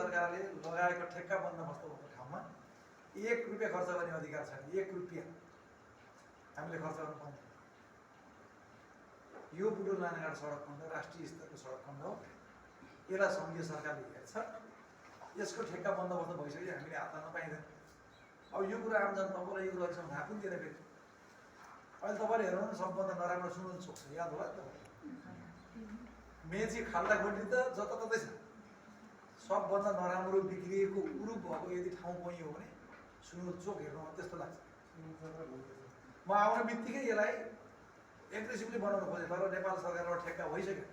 सरकारले लगाएको ठेक्का बन्दोबस्त भएको ठाउँमा 1 रुपियाँ खर्च गर्ने अधिकार छैन। 1 रुपियाँ हामीले खर्च गर्नु पर्दैन। यो बुढो लानेघाट सडक खण्ड राष्ट्रिय स्तरको सडक खण्ड हो। यसलाई सङ्घीय सरकारले हेर्छ। यसको ठेक्का बन्दोबस्त भइसक्यो, हामीले हात हाल्न पाइँदैन। अब यो कुरा आम जनतालाई यो कुरा अहिलेसम्म थाहा पनि दिएन। फेरि अहिले तपाईँले हेर्नु न, सबभन्दा नराम्रो सुनौल चोक छ, याद होला नि तपाईँलाई? मेची खाल्डाखोल्डी त जताततै छ। सबभन्दा नराम्रो बिग्रिएको उरुप भएको यदि ठाउँ कोही हो भने सुनौल चोक हेर्नुमा त्यस्तो लाग्छ। म आउने बित्तिकै यसलाई एग्रेसिभली बनाउनु खोजेँ, तर नेपाल सरकारबाट ठेक्का भइसक्यो।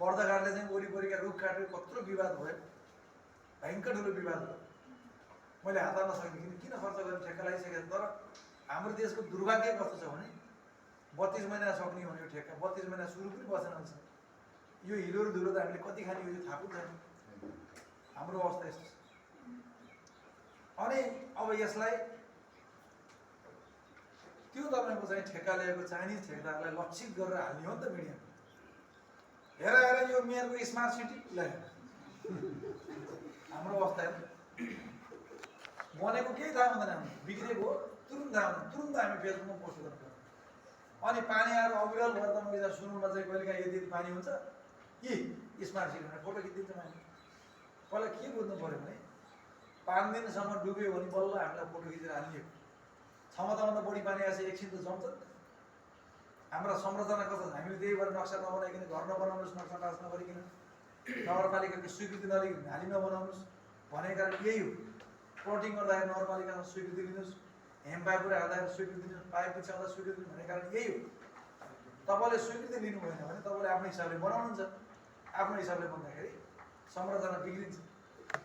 बर्दाघाटले चाहिँ वरिपरिका रुख काटेर कत्रो विवाद भयो, भयङ्कर ठुलो विवाद भयो। मैले हात हाल्न सकिनँ, किन खर्च गर्ने, ठेक्का लगाइसकेको। तर हाम्रो देशको दुर्भाग्य कस्तो छ भने 32 महिना सक्ने हो यो ठेक्का, 32 महिना सुरु पनि बसेन हुन्छ। यो हिलोहरू धुलो त हामीले कति खाने यो थाहा पनि छैन। हाम्रो अवस्था यस्तो छ। अनि अब यसलाई त्यो तपाईँको चाहिँ ठेक्का ल्याएको चाइनिज ठेकेदारलाई लक्षित गरेर हाल्ने हो नि त मिडिया। हेर हेर यो मेयरको स्मार्ट सिटी ल्यायो। हाम्रो अवस्था हेर्नु, बनेको केही थाहा हुँदैन, हामी बिग्रेको तुरुन्त थाहा हुँदैन, तुरुन्त हामी फेसबुकमा पोस्ट गर्नु। अनि पानी आएर अविरल भएर त मैले सुनौलमा चाहिँ कहिलेकाहीँ यदि पानी हुन्छ कि स्मार्ट सिटी भनेर फोटो खिचिदिन्छ मान्छे। पहिला के बुझ्नु पऱ्यो भने 5 दिनसम्म डुब्यो भने बल्ल हामीलाई फोटो खिचेर हालियो। क्षमताभन्दा बढी पानी आएपछि एकछिन त जम्छ नि त। हाम्रा संरचना कस्तो छ, हामीले त्यही भएर नक्सा नबनाइकन, घर नबनाउनुहोस्, नक्सा पास नगरिकन, नगरपालिकाको स्वीकृति नलिकन नाली नबनाउनुहोस् भनेको कारण यही हो। प्लटिङ गर्दाखेरि नगरपालिकामा स्वीकृति लिनुहोस्, हेम पाइपहरू हाल्दाखेरि स्वीकृति लिनुहोस्, पाइप बिछाउँदा स्वीकृति भनेको कारण यही हो। तपाईँले स्वीकृति लिनु भएन भने तपाईँले आफ्नो हिसाबले बनाउनुहुन्छ। आफ्नो हिसाबले भन्दाखेरि संरचना बिग्रिन्छ।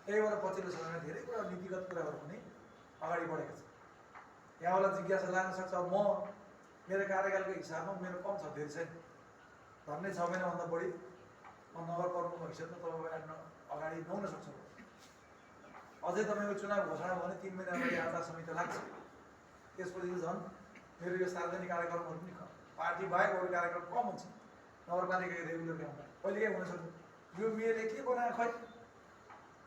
त्यही भएर पछिल्लो समयमा धेरै कुरा नीतिगत कुराहरू पनि अगाडि बढेको छ। यहाँबाट जिज्ञासा लाग्न सक्छ, अब म मेरो कार्यकालको हिसाबमा मेरो कम छ, धेरै छैन, झन्डै 6 महिनाभन्दा बढी म नगर प्रमुखको हैसियतमा तपाईँको अगाडि नहुन सक्छु। अझै तपाईँको चुनाव घोषणा भयो भने 3 महिना अगाडि आचार संहिता लाग्छ। त्यसपछि झन् मेरो यो सार्वजनिक कार्यक्रमहरू पनि पार्टी बाहेक अरू कार्यक्रम कम हुन्छ। नगरपालिकाको रेगुलर काममा कहिलेकाहीँ हुनसक्छ। यो मेयरले के बनायो, खै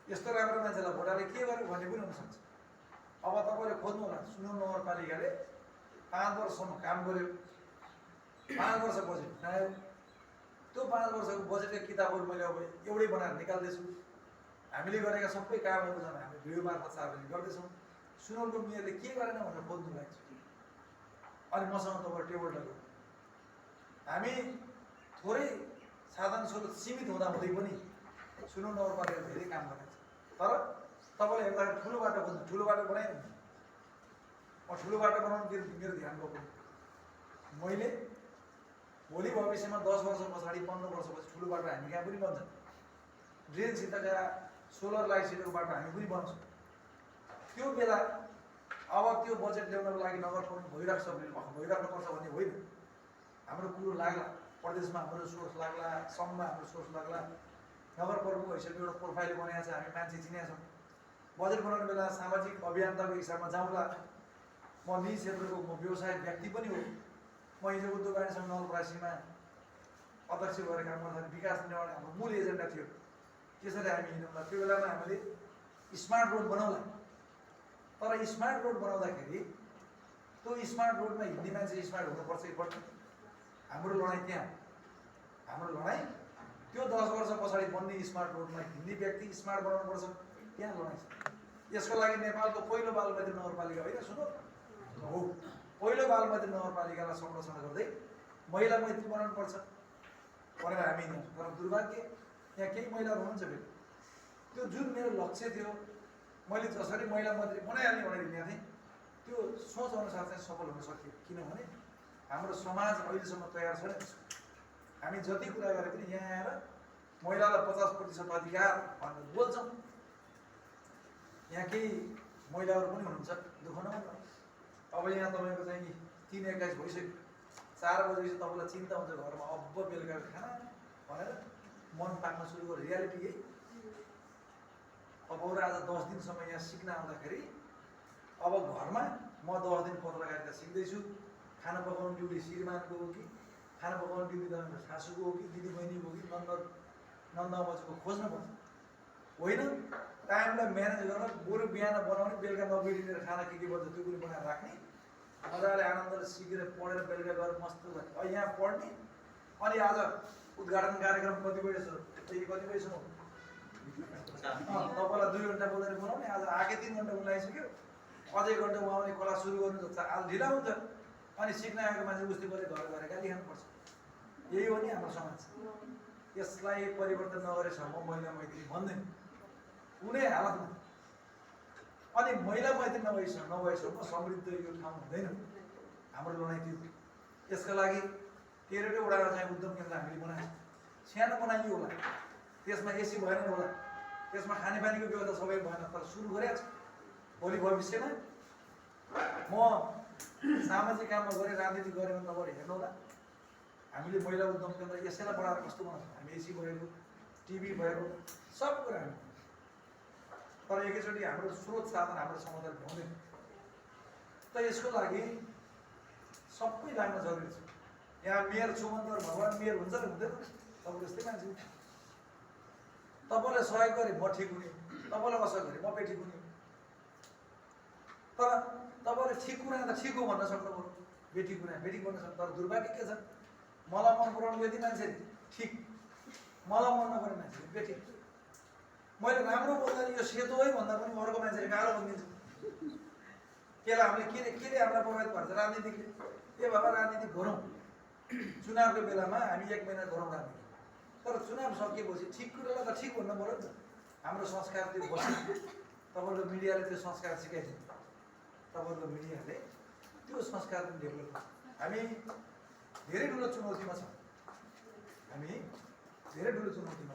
यस्तो राम्रो मान्छेलाई भोटाले के गर्यो भन्ने पनि हुनसक्छ। अब तपाईँले खोज्नु होला, सुनौल नगरपालिकाले 5 वर्षसम्म काम गर्यो, 5 वर्ष बजेट बनायो। त्यो 5 वर्षको बजेटको किताबहरू मैले अब एउटै बनाएर निकाल्दैछु। हामीले गरेका सबै कामहरू छन्, हामी भिडियो मार्फत सार्वजनिक गर्दैछौँ। सुनौलको मेयरले के गरेन भनेर खोज्नु लाग्छ। अनि मसँग तपाईँ टेबल टक हामी थोरै साधन स्रोत सीमित हुँदाहुँदै पनि सुनौल नगरपालिकाले धेरै काम गरेको छ। तर तपाईँले हेर्दाखेरि ठुलो बाटो खोज्नु, ठुलो बाटो बनाइदिनु। म ठुलो बाटो बनाउनुतिर मेरो ध्यान गएको। मैले भोलि भविष्यमा 10 वर्ष पछाडि, 15 वर्षपछि ठुलो बाटो हामी कहाँ पनि बन्छ। ड्रेनसितका सोलर लाइटसितको बाटो हामी पनि बन्छौँ। त्यो बेला अब त्यो बजेट ल्याउनको लागि नगर प्रमुख भइराख्नुपर्छ भन्ने होइन। हाम्रो कुरो लाग्ला, प्रदेशमा हाम्रो सोर्स लाग्ला, सङ्घमा हाम्रो सोर्स लाग्ला। नगर प्रमुख हैसियतको एउटा प्रोफाइल बनाएको छ, हामी मान्छे चिनेका छौँ। बजेट बनाउने बेला सामाजिक अभियन्ताको हिसाबमा जाउँला। म निजी क्षेत्रको म व्यवसायिक व्यक्ति पनि हो। म हिजो उद्योग वाणिज्य सङ्घ नवलपरासीमा अध्यक्ष भएर काम गर्दाखेरि विकास निर्माण हाम्रो मूल एजेन्डा थियो। त्यसरी हामी हिँड्यौँ। त्यो बेलामा हामीले स्मार्ट रोड बनाउला। तर स्मार्ट रोड बनाउँदाखेरि त्यो स्मार्ट रोडमा हिँड्ने मान्छे स्मार्ट हुनुपर्छ कि पर्दैन? हाम्रो लडाइँ त्यहाँ। हाम्रो लडाइँ त्यो 10 वर्ष पछाडि बन्ने स्मार्ट रोडमा हिँड्ने व्यक्ति स्मार्ट बनाउनुपर्छ, त्यहाँ लडाइँ छ। यसको लागि नेपालको पहिलो बालमैत्री नगरपालिका होइन सुनौल हो। पहिलो बालमैत्री नगरपालिकालाई संरक्षण गर्दै महिला मैत्री बनाउनुपर्छ भनेर हामी हिँड्यौँ। तर दुर्भाग्य यहाँ केही महिलाहरू हुनुहुन्छ। फेरि त्यो जुन मेरो लक्ष्य थियो, मैले जसरी महिला मन्त्री बनाइहाल्ने भनेर हिँडेको थिएँ, त्यो सोच अनुसार चाहिँ सफल हुन सकियो। किनभने हाम्रो समाज अहिलेसम्म तयार छैन। हामी जति कुरा गरे पनि यहाँ आएर महिलालाई 50% अधिकार भनेर बोल्छौँ। यहाँ केही महिलाहरू पनि हुनुहुन्छ, दुःख नमान्नु। अब यहाँ तपाईँको चाहिँ 3:21 भइसक्यो, 4 बजेपछि तपाईँलाई चिन्ता हुन्छ घरमा अब बेलुकाको खाना भनेर मन पाक्न सुरु गर्यो। रियालिटी यही। अब अरू आज 10 दिनसम्म यहाँ सिक्न आउँदाखेरि अब घरमा म 10 दिन पत्रकारिता सिक्दैछु। खाना पकाउने ड्युटी श्रीमानको हो कि, खाना पकाउने ड्युटी तपाईँको सासूको हो कि, दिदी बहिनीको हो कि, नन्द अम्माजीको खोज्नुपर्छ। होइन टाइमलाई म्यानेज गरेर बरु बिहान बनाउने बेलुका नबिग्रिने खाना के बन्छ त्यो पनि बनाएर राख्ने मजाले आनन्दले सिकेर पढेर बेलुका गएर मस्त गर्ने यहाँ पढ्ने अनि आज उद्घाटन कार्यक्रम कति बजीसम्म तपाईँलाई 2 घन्टा बोलेर बनाउने आज आगे 3 घन्टा बोलाइसक्यो अझै 1 घन्टा उहाँले कला सुरु गर्नु जस्तो आज ढिला हुन्छ अनि सिक्न आएको मान्छे उस्तै गरे घर गएर गाली खानुपर्छ यही हो नि हाम्रो समाज यसलाई परिवर्तन नगरेसम्म महिला मैत्री भन्दैन कुनै हालतमा अनि महिला मैत्री नभएसम्म समृद्ध यो ठाउँ हुँदैन हाम्रो लडाइँ त्यो यसका लागि 13वटा चाहिँ उद्यम केन्द्र हामीले बनाएको सानो बनाइयो होला त्यसमा एसी भएन होला त्यसमा खानेपानीको व्यवस्था सबै भएन तर सुरु गरेको छ भोलि भविष्यमा म सामाजिक काममा गरेँ राजनीति गरेँ भने तपाईँ हेर्नु होला हामीले महिला उद्यम केन्द्र यसैलाई बढाएर कस्तो बनाउँछौँ हामी एसी भएको टिभी भएको सब कुरा हामी तर एकैचोटि हाम्रो स्रोत साधन हाम्रो समुदाय हुँदैन त यसको लागि सबै लाग्न जरुरी छ यहाँ मेयर छु भने त भगवान् मेयर हुन्छ र हुँदैन तपाईँ जस्तै मान्छे तपाईँलाई सहयोग गरेँ म ठिक हुने तपाईँलाई असहयोग गरेँ म बेठिक हुने तर तपाईँले ठिक कुरा त ठिक हो भन्न सक्नु पर्यो बेठिक कुरा बेठिक भन्न सक्नु तर दुर्भाग्य के छ मलाई मन पराउनु यति मान्छे ठिक मलाई मन नपर्ने मान्छे बेठिक मैले राम्रो बोल्दा यो सेतो है भन्दा पनि अर्को मान्छेले कालो भनिदिन्छ केलाई हामीले के हामीलाई प्रभावित पार्छ राजनीतिले ए बाबा राजनीति गरौँ चुनावको बेलामा हामी 1 महिना गरौँ राजनीति तर चुनाव सकिएपछि ठिक कुरालाई त ठिक भन्नु पऱ्यो नि त हाम्रो संस्कार त्यो बस्यो तपाईँको मिडियाले त्यो संस्कार सिकाइदिन्छ तपाईँको मिडियाले त्यो संस्कार पनि डेभलप गर्छ हामी धेरै ठुलो चुनौतीमा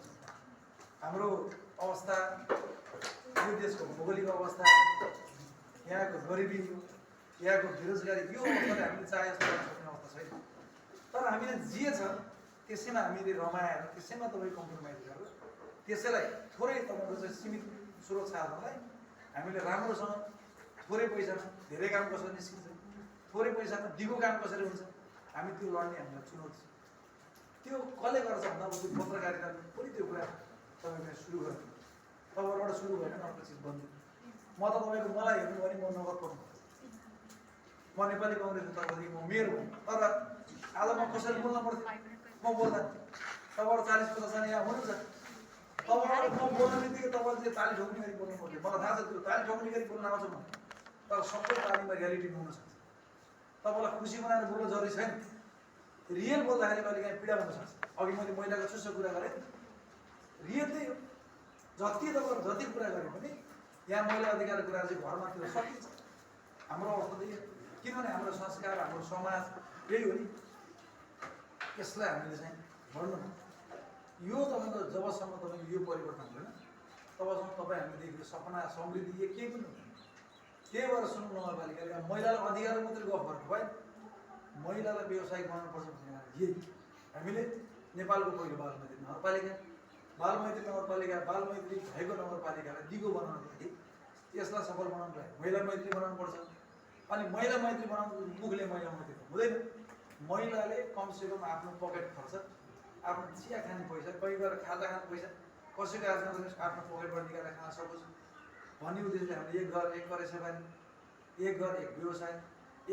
छौँ हाम्रो अवस्था यो देशको भौगोलिक अवस्था यहाँको गरिबी यहाँको बेरोजगारी यो अवस्थाले हामीले चाहे जस्तो गर्न सक्ने अवस्था छैन तर हामीले जे छ त्यसैमा हामीले रमाएर त्यसैमा तपाईँ कम्प्रोमाइज गरेर त्यसैलाई थोरै तपाईँको चाहिँ सीमित स्रोत साधनलाई हामीले राम्रोसँग थोरै पैसामा धेरै काम कसरी निस्किन्छ थोरै पैसामा दिगो काम कसरी हुन्छ हामी त्यो लड्ने हामीलाई चुनौती छ त्यो कसले गर्छ भन्दा त्यो पत्रकारिता पनि त्यो कुरा तपाईँले सुरु गर्नु तपाईँबाट सुरु भएन अर्को चिज बन्दैन म त तपाईँको मलाई हेर्नु भने म नगद पर्नु म नेपाली कङ्ग्रेसको तर्फदेखि म मेयर हुँ तर आज म कसरी बोल्न पर्थ्यो म बोल्दा तपाईँबाट 40-50 जना यहाँ हुनुहुन्छ तपाईँबाट म बोल्ने बित्तिकै तपाईँले चाहिँ ताली ठोक्ने गरी बोल्नु पर्थ्यो मलाई थाहा छ त्यो ताली ठोक्ने गरी बोल्न आउँछ म तर सबै तालीमा रियालिटी हुन सक्छ तपाईँलाई खुसी बनाएर बोल्नु जरुरी छैन रियल बोल्दाखेरि कहिले काहीँ पीडा हुन सक्छ अघि मैले महिलाको चुस्सो कुरा गरेँ रियल त्यही हो जति तपाईँ जति कुरा गरे पनि यहाँ महिला अधिकारको कुरा चाहिँ घरमा त्यो सकिन्छ हाम्रो अवस्था त्यही किनभने हाम्रो संस्कार हाम्रो समाज यही हो नि यसलाई हामीले चाहिँ बढ्नु यो तपाईँको जबसम्म तपाईँको यो परिवर्तन हुँदैन तबसम्म तपाईँ हामीले देखेको सपना समृद्धि यो केही पनि हुँदैन त्यही भएर सुनौँ नगरपालिकाले महिलालाई अधिकार मात्रै गफ गर्नु भयो महिलालाई व्यवसायिक बनाउनुपर्छ भन्ने यही हामीले नेपालको पहिलो बालमैत्री नगरपालिका बालमैत्री भएको नगरपालिकालाई दिगो बनाउनको लागि यसलाई सफल बनाउनको लागि महिला मैत्री बनाउनुपर्छ अनि महिला मैत्री बनाउनु मुखले महिला मैत्री हुँदैन महिलाले कमसेकम आफ्नो पकेट खर्च आफ्नो चिया खाने पैसा कहीँ गएर खाजा खाने पैसा कसैको आज आफ्नो पकेटबाट निकालेर खान सकोस् भन्ने उद्देश्यले हामीले एक घर एक करेसाबारी एक घर एक व्यवसाय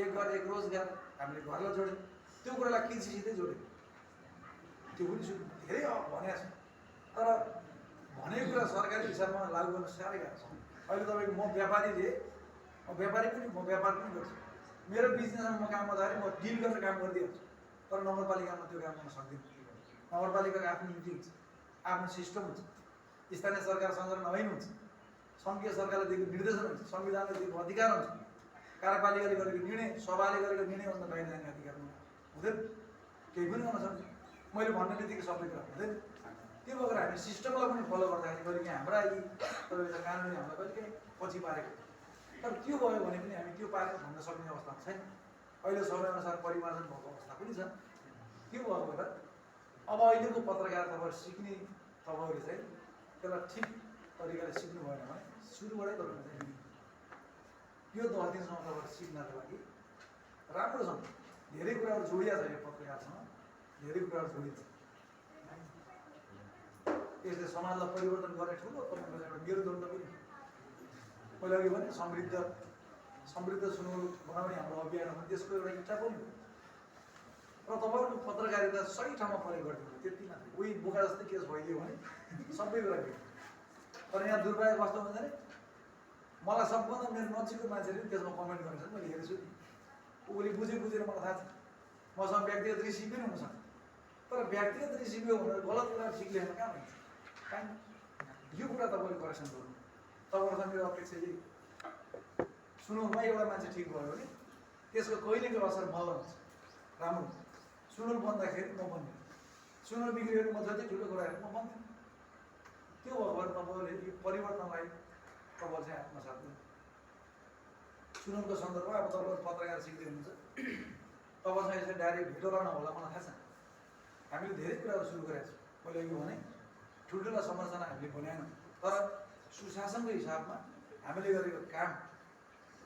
एक घर एक रोजगार हामीले घरलाई जोड्यौँ त्यो कुरालाई कृषिसितै जोड्यौँ त्यो पनि धेरै भनेको छ तर भनेको कुरा सरकारी हिसाबमा लागू गर्न साह्रै गाह्रो छ अहिले तपाईँको म व्यापार पनि गर्छु मेरो बिजनेसमा म काम गर्दाखेरि म डिल गरेर काम गरिदिइहाल्छु तर नगरपालिकामा त्यो काम गर्न सक्दिनँ नगरपालिकाको आफ्नो नीति हुन्छ आफ्नो सिस्टम हुन्छ स्थानीय सरकार संरचना नभइ हुन्छ सङ्घीय सरकारले दिएको निर्देशन हुन्छ संविधानले दिएको अधिकार हुन्छ कार्यपालिकाले गरेको निर्णय सभाले गरेको निर्णयभन्दा बाहिर जाने अधिकार हुँदैन केही पनि गर्न सक्दैन मैले भन्ने बित्तिकै सबै कुरा हुँदैन त्यो भएर हामी सिस्टमलाई पनि फलो गर्दाखेरि कहिले काहीँ हाम्रा यी तपाईँको कानुनले हामीलाई कहिले काहीँ पछि पारेको तर त्यो भयो भने पनि हामी त्यो पारेर भन्न सक्ने अवस्था छैन अहिले समयअनुसार परिमार्जन भएको अवस्था पनि छ त्यो भएको भएर अब अहिलेको पत्रकार तपाईँहरू सिक्ने तपाईँहरूले चाहिँ त्यसलाई ठिक तरिकाले सिक्नु भएन भने सुरुबाटै तपाईँले चाहिँ यो 10 दिनसम्म तपाईँहरू सिक्नको लागि राम्रोसँग धेरै कुराहरू जोडिया छ यो पत्रकारसँग धेरै कुराहरू जोडिन्छ यसले समाजलाई परिवर्तन गर्ने ठुलो तपाईँको एउटा मेरुदण्ड पनि। मैले अघि भने समृद्ध सुनौलो बनाउने हाम्रो अभियान हो, त्यसको एउटा इच्छा पनि हो। र तपाईँहरूको पत्रकारिता सही ठाउँमा प्रयोग गरिदिनु त्यति मात्रै। उही बोका जस्तै केस भइदियो भने सबै कुरा भेट्यो। तर यहाँ दुर्भाग्य कस्तो हुन्छ भने मलाई सबभन्दा मेरो नजिकको मान्छेले त्यसमा कमेन्ट गरेको छ, मैले हेरेछु नि। उसले बुझेर मलाई थाहा छ मसँग व्यक्तिगत रिसिभ पनि हुनसक्छ, तर व्यक्तिगत रिसिभ भनेर गलत कुरा ठिक लेख्न कहाँ हुन्छ? कहाँ? यो कुरा तपाईँले करेक्सन गर्नु। तपाईँहरूसँग मेरो अपेक्षा यही। सुनौलमा एउटा मान्छे ठिक भयो भने त्यसको कहिलेको असर मलाई हुन्छ, राम्रो हुन्छ। सुनौल बन्दाखेरि म बन्दिनँ, सुनौल बिग्रियो भने म जति ठुलो कुराहरू म बन्दिनँ। त्यो भयो भने तपाईँले यो परिवर्तनलाई तपाईँले चाहिँ आत्मसात गर्नु। सुनौलको सन्दर्भमा अब तपाईँहरू पत्रकार सिक्दै हुनुहुन्छ, तपाईँसँग यसरी डाइरेक्ट भेटोला नहोला मलाई थाहा छ। हामीले धेरै कुराहरू सुरु गरेका छौँ। मैले अघि भने ठुल्ठुला संरचना हामीले बनाएनौँ, तर सुशासनको हिसाबमा हामीले गरेको काम,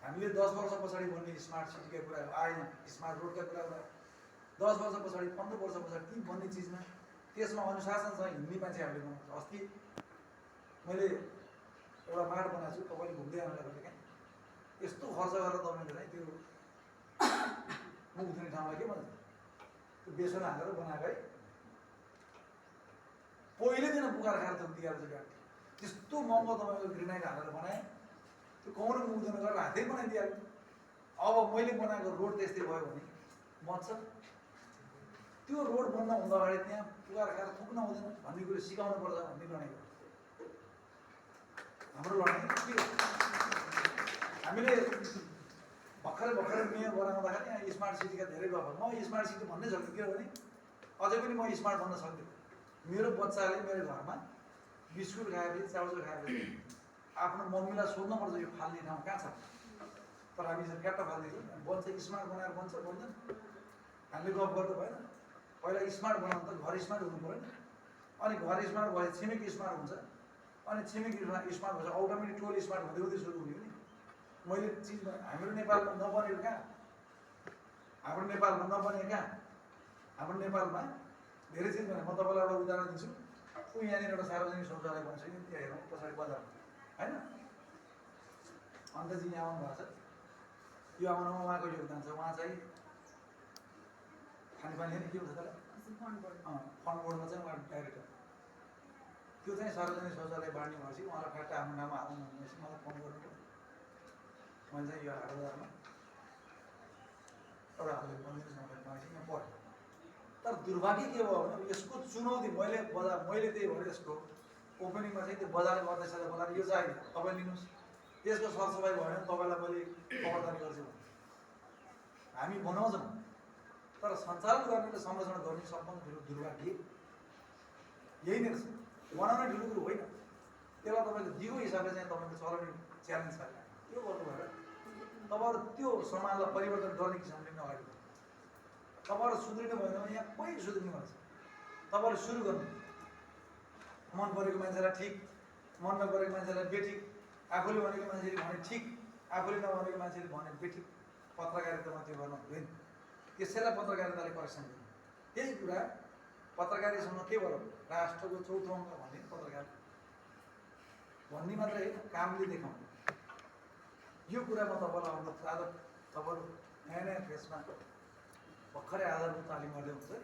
हामीले 10 वर्ष पछाडि बन्ने स्मार्ट सिटीका कुराहरू आएन, स्मार्ट रोडका कुराहरू आयो। 10 वर्ष पछाडि 15 वर्ष पछाडि ती बन्ने चिजमा त्यसमा अनुशासनसँग हिँड्ने मान्छे हामीले बनाउँछ। अस्ति मैले एउटा माड बनाएको छु, तपाईँले घुम्दै आउनुलाई भने कहाँ यस्तो खर्च गरेर तपाईँले चाहिँ त्यो मुख धुने ठाउँमा के भन्छ त्यो बेसन हालेर बनाएको है, पहिलो दिन बुकार खाएर दिएर चाहिँ गाडी त्यस्तो महँगो तपाईँको ग्रेनाइट हालेर बनाएँ। त्यो कौन मुख धुन गरेर हातै बनाइदिइहाल्यो। अब मैले बनाएको रोड त्यस्तै भयो भने बन्छ। त्यो रोड बन्न हुँदा अगाडि त्यहाँ पुकार खाएर थुक्न हुँदैन भन्ने कुरो सिकाउनु पर्छ भन्ने लडाइँ हो हाम्रो लडाइँ। के हो हामीले भर्खरै मेयर बनाउँदाखेरि यहाँ स्मार्ट सिटीका धेरै गफ। म स्मार्ट सिटी भन्नै सक्छु, किनभने अझै पनि म स्मार्ट बन्न सक्दिनँ। मेरो बच्चाले मेरो घरमा बिस्कुट खाएपछि चाउचाउ खाएपछि आफ्नो मम्मीलाई सोध्नुपर्छ यो फाल्ने ठाउँ कहाँ छ, तर हामी फ्याट्ट फालिदिन्छौँ। बन्छ स्मार्ट बनाएर बन्छ बोल्दैन, हामीले गफ गर्दा भएन। पहिला स्मार्ट बनाउनु त घर स्मार्ट हुनु पऱ्यो नि, अनि घर स्मार्ट भए छिमेकी स्मार्ट हुन्छ, अनि छिमेकी स्मार्ट भएपछि अटोमेटिक टोल स्मार्ट हुँदै हुँदै सुरु हुने हो नि। मैले चिज हाम्रो नेपालमा नबनेको कहाँ, हाम्रो नेपालमा नबनेको कहाँ, हाम्रो नेपालमा धेरै चिज भने। म तपाईँलाई एउटा उदाहरण दिन्छु। ऊ यहाँनिर एउटा सार्वजनिक शौचालय भन्छ कि त्यहाँ हेरौँ पछाडि बजारमा होइन, अन्तजी यहाँ आउनु भएको छ। यो आउनुमा उहाँको योगदान छ। उहाँ चाहिँ खानेपानी होइन के हुन्छ त्यसलाई फन्ड बोर्डमा चाहिँ उहाँ डाइरेक्टर। त्यो चाहिँ सार्वजनिक शौचालय बाँड्ने भएपछि उहाँलाई फ्याट्ट आफ्नो नाममा आउनु भनेपछि मलाई फोन गर्नु पऱ्यो। मैले चाहिँ यो हाटबजारमा एउटा हातले बनिदिनुहोस् मलाई भनेपछि यहाँ पऱ्यो। तर दुर्भाग्य के भयो भने यसको चुनौती मैले त्यही भएर यसको ओपनिङमा चाहिँ त्यो बजारको अध्यक्षलाई बोलाएर यो चाहिँ तपाईँ लिनुहोस्, त्यसको सरसफाइ भयो भने तपाईँलाई मैले खबरदारी गर्छु भने हामी बनाउँछौँ। तर सञ्चालन गर्ने र संरक्षण गर्ने सबभन्दा ठुलो दुर्भाग्य यही नै रहेछ। बनाउने ठुलो कुरो होइन, त्यसलाई तपाईँको दिगो हिसाबले चाहिँ तपाईँको चलाउने च्यालेन्ज छ। त्यो गर्नु भएर तपाईँहरू त्यो समाजलाई परिवर्तन गर्ने किसिमले पनि अगाडि बढ्नु। तपाईँहरू सुध्रिनु भएन भने यहाँ कोही सुध्रिनु भन्छ। तपाईँले सुरु गर्नु, मन परेको मान्छेलाई ठिक, मन नपरेको मान्छेलाई बेठिक, आफूले भनेको मान्छेले भने ठिक, आफूले नभनेको मान्छेले भने बेठिक। पत्रकारितामा त्यो गर्नु हुँदैन। त्यसैलाई पत्रकारिताले करेक्सन गर्नु। त्यही कुरा पत्रकारितासँग के भएर राष्ट्रको चौथो अङ्क भन्ने पत्रकार भन्ने मात्रै होइन, कामले देखाउनु। यो कुरामा तपाईँलाई अनुरोध छ। आज तपाईँहरू नयाँ फेसमा भर्खरै आधारभूत तालिम गर्दै हुन्छ नि,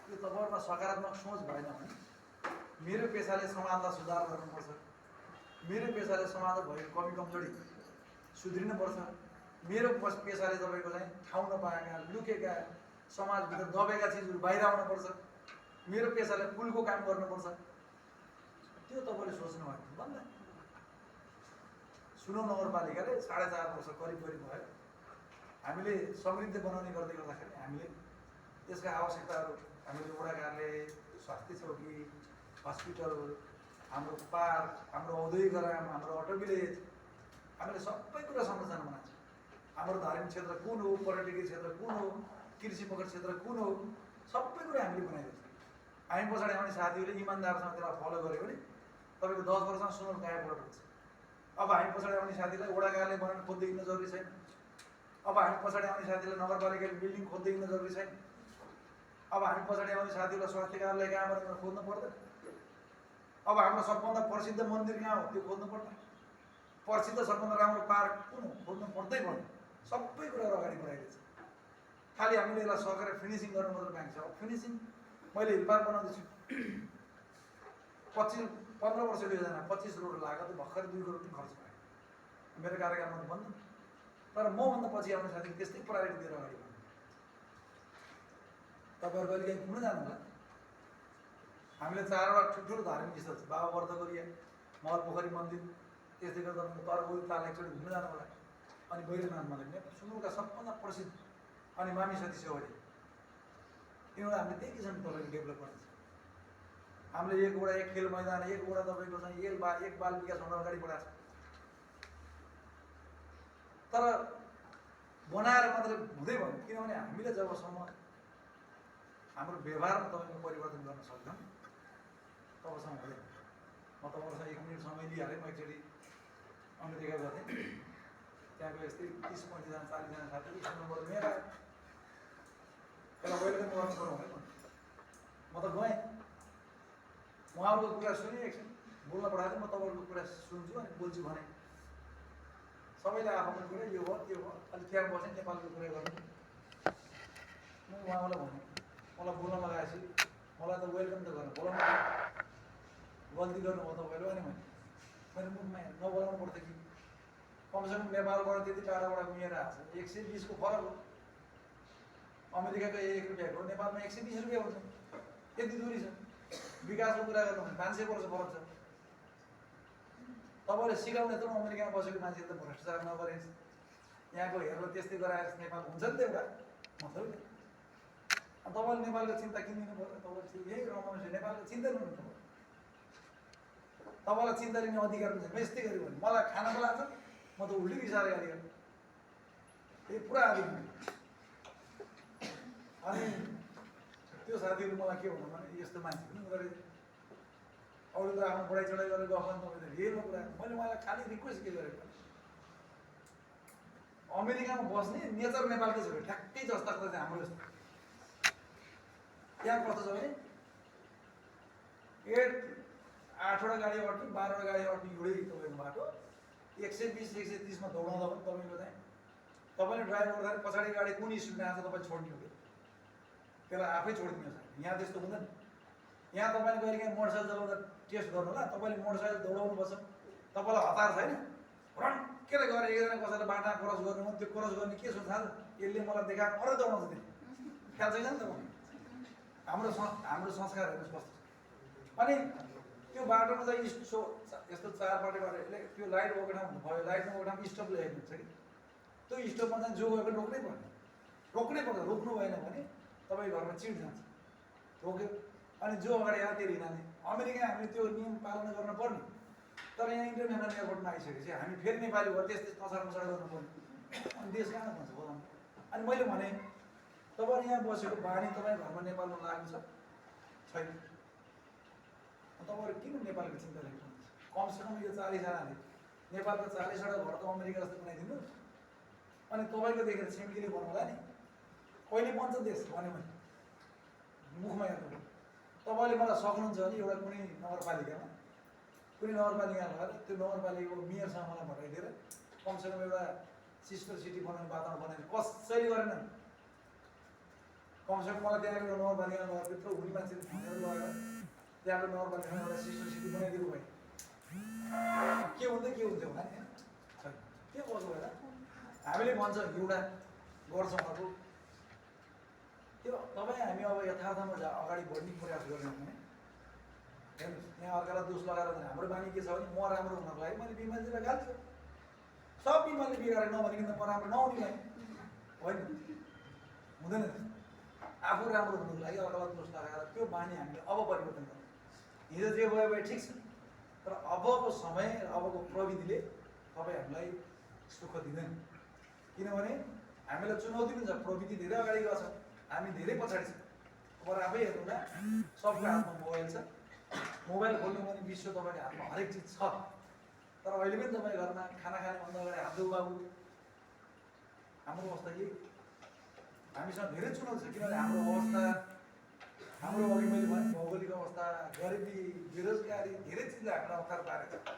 यो तपाईँहरूमा सकारात्मक सोच भएन भने मेरो पेसाले समाजलाई सुधार गर्नुपर्छ, मेरो पेसाले समाजमा भएको कमी कमजोरी सुध्रिनुपर्छ, मेरो पेसाले तपाईँको चाहिँ ठाउँ नपाएका लुकेका समाजभित्र दबेका चिजहरू बाहिर आउनुपर्छ, मेरो पेसाले पुलको काम गर्नुपर्छ। त्यो तपाईँले सोच्नु भयो भन्दा सुनौल नगरपालिकाले 4.5 वर्ष करिब भयो। हामीले समृद्ध बनाउने गर्दै गर्दाखेरि हामीले त्यसका आवश्यकताहरू हामीले वडा कार्यालय, स्वास्थ्य चौकी, हस्पिटल, हाम्रो पार्क, हाम्रो औद्योगिकरण, हाम्रो अटो भिलेज, हामीले सबै कुरा संरचना बनाएको छौँ। हाम्रो धार्मिक क्षेत्र कुन हो, पर्यटकीय क्षेत्र कुन हो, कृषि पकड क्षेत्र कुन हो, सबै कुरा हामीले बनाएको छौँ। हामी पछाडि आउने साथीहरूले इमान्दारसँग त्यसलाई फलो गर्यो भने तपाईँको 10 वर्षमा सुनौल कायापलट हुन्छ। अब हामी पछाडि आउने साथीलाई वडा कार्यालय बनाउनु खोज्दै हिँड्न जरुरी छैन। अब हामी पछाडि आउने साथीलाई नगरपालिकाले बिल्डिङ खोज्दै हिँड्न जरुरी छैन। अब हामी पछाडि आउने साथीलाई स्वास्थ्य कार्यालय कहाँ बनाउन खोज्नु पर्दैन। अब हाम्रो सबभन्दा प्रसिद्ध मन्दिर कहाँ हो त्यो खोज्नु पर्दैन, प्रसिद्ध सबभन्दा राम्रो पार्क कुन हो खोज्नु पर्दै पर्दैन, सबै कुराहरू अगाडि बढाइदिन्छ। खालि हामीले यसलाई सकेर फिनिसिङ गर्नु मात्र बाँकी छ। अब फिनिसिङ मैले हिल पार्क बनाउँदैछु, 15 वर्षको योजना, 25 करोड लागत, भर्खर 2 करोड खर्च भयो। मेरो कार्यकालमा त बन्द, तर मभन्दा पछि आउने साथी त्यस्तै प्रायोरिटी दिएर अगाडि बढ्नु। तपाईँहरू कहिले काहीँ घुम्न जानु होला, हामीले 4वटा ठुल्ठुलो धार्मिक स्थल छ, बाबा वर्धगोरिया, महलपोखरी मन्दिर, त्यस्तै गरेर तपाईँको तरगोल ताल एकचोटि घुम्न जानु होला। अनि गैरीनाथ मन्दिर सुनुका सबभन्दा प्रसिद्ध, अनि मामी सती सेवडी, यिनीहरू हामीले त्यही किसिमले तपाईँको डेभलप गर्दैछ। हामीले एक खेल मैदान, एकवटा तपाईँको चाहिँ एक बाल विकास हुन अगाडि बढाएको छ। तर बनाएर मात्रै हुँदै भयो, किनभने हामीले जबसम्म हाम्रो व्यवहारमा तपाईँको परिवर्तन गर्न सक्दैनौँ तबसम्म हुँदैन। म तपाईँहरूसँग 1 मिनट समय लिइहालेँ। म एकचोटि अमेरिका गर्थेँ, त्यहाँको यस्तै 30-35 जना 40 जना साथी सुन्नुभयो मेरो त्यसलाई वेलकम गर्नु पर्यो भने म त गएँ, उहाँहरूको कुरा सुनेँ, एकछिन बोल्न पठाएको, म तपाईँहरूको कुरा सुन्छु अनि बोल्छु भने सबैले आफ्नो कुरा यो भयो त्यो भयो, अलिक त्यहाँ बसेँ नेपालको कुरा गर्नु। म उहाँलाई भने मलाई बोल्न लगाएपछि मलाई त वेलकम त गर्नु बोलाउनु, गल्ती गर्नुभयो तपाईँले अनि मैले मुखमा नबोलाउनु पर्थ्यो कि कमसेकम नेपालबाट त्यति टाढाबाट मिलेर आएको छ, 120 को फरक हो। अमेरिकाको 1 रुपियाँको नेपालमा 120 रुपियाँ हुन्छ, यति दूरी छ। विकासको कुरा गर्नु भने 500 वर्ष फरक छ। तपाईँले सिकाउने त अमेरिकामा बसेको मान्छेले त भ्रष्टाचार नगरे, यहाँको हेरेर त्यस्तै गराएर नेपाल हुन्छ नि त एउटा मतलब। अनि तपाईँले नेपालको चिन्ता किन लिनु पर्यो? तपाईँले यही रमाउनु नेपालको चिन्ता लिनु पर्यो। तपाईँलाई चिन्ता लिने अधिकार हुन्छ। म यस्तै गऱ्यो भने मलाई खाना बोलाएको छ, म त उल्टी रिसाएर गाली गर्छु, यही पुरा आदि। अनि त्यो साथीहरू मलाई के भन्नु भने यस्तो मान्छे पनि गरेँ, अरू त आफ्नो बढाइ चढाइ गरेर गफ गर्नु, तपाईँले रियलमा कुरा। मैले उहाँलाई खालि रिक्वेस्ट के गरेको, अमेरिकामा बस्ने नेचर नेपालकै छ, ठ्याक्कै जस्ता चाहिँ हाम्रो जस्तो। त्यहाँ कस्तो छ भने 8वटा गाडी अट्ने 12वटा गाडी अट्ने एउटै तपाईँको बाटो, 120-130 मा दौडाउँदा पनि तपाईँको चाहिँ तपाईँले ड्राइभ गर्दाखेरि पछाडि गाडी कुन स्पिडमा आएको छ तपाईँ छोड्ने हो कि त्यसलाई आफै छोडिदिनुहोस्। यहाँ त्यस्तो हुँदैन। यहाँ तपाईँले कहिले काहीँ मोटरसाइकल चलाउँदा टेस्ट गर्नु होला, तपाईँले मोटरसाइकल दौडाउनुपर्छ, तपाईँलाई हतार छैन, रन्केले गएर एकजना कसैले बाटा क्रस गर्नु हो, त्यो क्रस गर्ने के सोच थाहा छ, यसले मलाई देखाएको अरू दौडाउँछ, त्यो ख्याल छैन नि त। हाम्रो संस्कार हेर्नुहोस् कस्तो छ। अनि त्यो बाटोमा चाहिँ यस्तो 4 पाटे बाटो, यसले त्यो लाइट भएको ठाउँ भयो, लाइट नभएको ठाउँ स्टप ल्याएको हुन्छ कि त्यो स्टपमा चाहिँ जो गयो पनि रोक्नै पर्छ। रोक्नु भएन भने तपाईँ घरमा चिड जान्छ, रोक्यो अनि जो अगाडि आयो त्यो हिँड्ने। अमेरिका हामीले त्यो नियम पालना गर्न पर्ने, तर यहाँ इन्टरनेसनल एयरपोर्टमा आइसकेपछि हामी फेरि नेपाली भएर त्यस्तै तछाड मछाड गर्नु पर्ने, अनि देश कहाँ भन्छ बोलाउनु। अनि मैले भने तपाईँ यहाँ बसेको बानी तपाईँ घरमा नेपालमा लागु छैन, तपाईँहरू किन नेपालको चिन्ता लेख्नुहुन्छ? कमसेकम यो 40 जनाले नेपालको 40वटा घर त अमेरिका जस्तो बनाइदिनुहोस्, अनि तपाईँको देखेर छिमेकीले बनाउला नि, कहिले बन्छ देश भन्यो भने मुखमा हेर्नु। तपाईँले मलाई सक्नुहुन्छ भने एउटा कुनै नगरपालिकामा लगेर त्यो नगरपालिकाको मेयरसँग मलाई भटाइदिएर कमसेकम एउटा सिस्टर सिटी बनाउने वातावरण बनाएर कसैले गरेन, कमसेकम मलाई त्यहाँको नगरपालिकामा लगेर त्यत्रो हुने मान्छेले भनेर लगेर त्यहाँको नगरपालिकामा एउटा सिस्टर सिटी बनाइदिनु भयो, के हुन्थ्यो होला नि, के बस्नु भएर हामीले भन्छ एउटा गर्छौँ अर्को। त्यो तपाईँ हामी अब यथार्थमा अगाडि बढ्ने प्रयास गर्यौँ भने हेर्नुहोस्, यहाँ अर्कालाई दोष लगाएर हाम्रो बानी के छ भने म राम्रो हुनको लागि मैले बिमारीलाई गाल्छु, सब बिमारले बिगारेर नभनिकन म राम्रो नहुने भयो, होइन हुँदैन। आफू राम्रो हुनुको लागि अर्कालाई दोष लगाएर त्यो बानी हामीले अब परिवर्तन गर्छौँ। हिजो जे भयो भए ठिक छ, तर अबको समय अबको प्रविधिले तपाईँहरूलाई सुख दिँदैन, किनभने हामीलाई चुनौती पनि छ। प्रविधि धेरै अगाडि गएको छ, हामी धेरै पछाडि छ। अब आफै हेर्नुहोला, सबको हातमा मोबाइल छ, मोबाइल खोल्नु भने विश्व तपाईँको हातमा हरेक चिज छ, तर अहिले पनि तपाईँ घरमा खाना खानुभन्दा अगाडि हात धुऊ बाबु। हाम्रो अवस्था के, हामीसँग धेरै चुनौती छ, किनभने हाम्रो अवस्था हाम्रो अघि मैले भने भौगोलिक अवस्था, गरिबी, बेरोजगारी, धेरै चिजले हामीलाई अप्ठ्यारो पारेको छ।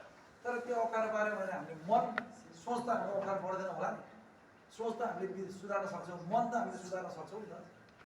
तर त्यो अप्ठ्यारो पाऱ्यो भने हामीले मन सोच त हाम्रो अप्ठ्यारो पर्दैन होला नि। सोच त हामीले सुधार्न सक्छौँ, मन त हामीले सुधार्न सक्छौँ नि त।